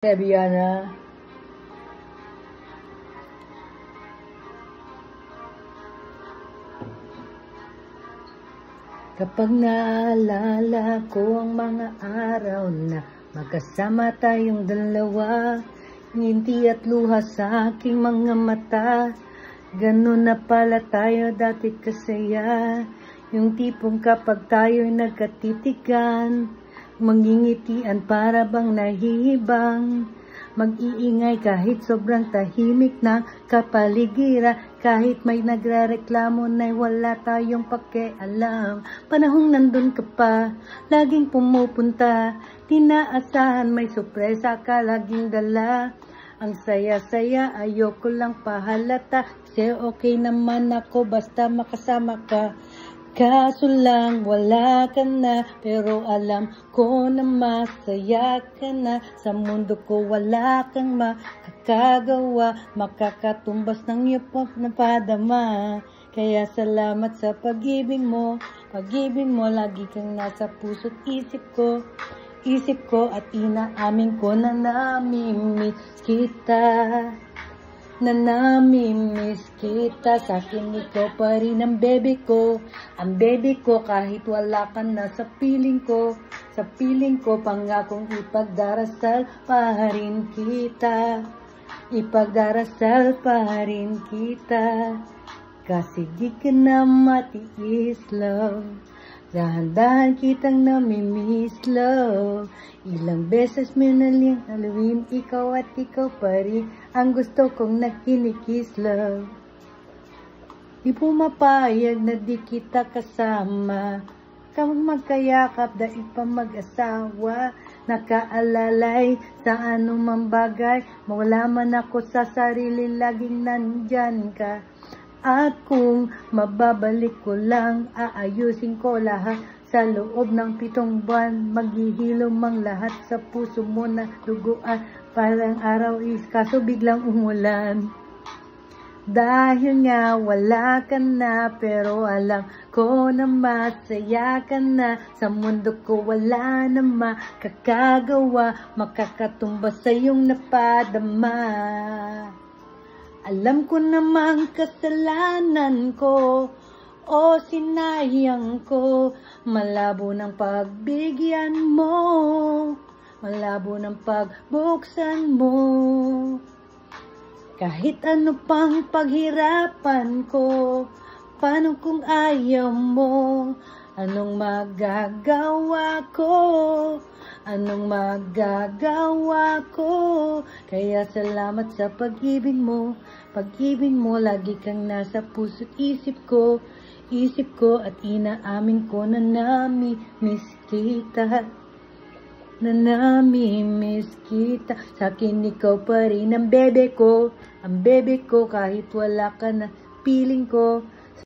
Sabiana. Kapag naalala ko ang mga araw na magkasama tayong dalawa, ngiti at luha sa aking mga mata, ganun na pala tayo dati kasaya. Yung tipong kapag tayo'y nagkatitigan, mangingitian para bang nahihibang, mag-iingay kahit sobrang tahimik na kapaligira, kahit may nagrereklamo na'y wala tayong pakialam. Panahong nandun ka pa, laging pumupunta, tinaasahan may sorpresa ka laging dala. Ang saya-saya, ayoko lang pahalata, kasi okay naman ako basta makasama ka. Kaso lang wala ka na, pero alam ko na masaya ka na. Sa mundo ko wala kang makakagawa, makakatumbas ng iyong napadama. Kaya salamat sa pag-ibig mo lagi kang nasa puso't isip ko at inaamin ko na namimiss kita. Sa akin ikaw pa rin ang baby ko, kahit wala ka na sa piling ko, pangakong ipagdarasal pa rin kita, kasi di ka na matiis, love. Dahan-dahan kitang namimiss, love. Ilang beses mo naling haluin, ikaw at ikaw pa rin ang gusto kong nakinikis, love. Di pumapayag na di kita kasama, kang magkayakap dahil pa mag-asawa. Nakaalalay sa anumang bagay, mawala man ako sa sarili, laging nandyan ka. At kung mababalik ko lang, aayusin ko lahat. Sa loob ng 7 buwan, maghihilom ang lahat sa puso mo na duguan. Parang araw is kaso biglang umulan. Dahil nga wala ka na, pero alam ko na masaya ka na. Sa mundo ko wala na makakagawa, makakatumbas sa iyong napadama. Alam ko namang kasalanan ko, o sinayang ko. Malabo ng pagbigyan mo, malabo ng pagbuksan mo. Kahit ano pang paghirapan ko, paano kung ayaw mo? Anong magagawa ko? Kaya salamat sa pag-ibig mo lagi kang nasa puso't isip ko at inaamin ko na namimiss kita. Sa akin ikaw pa rin ang bebe ko, kahit wala ka na piling ko.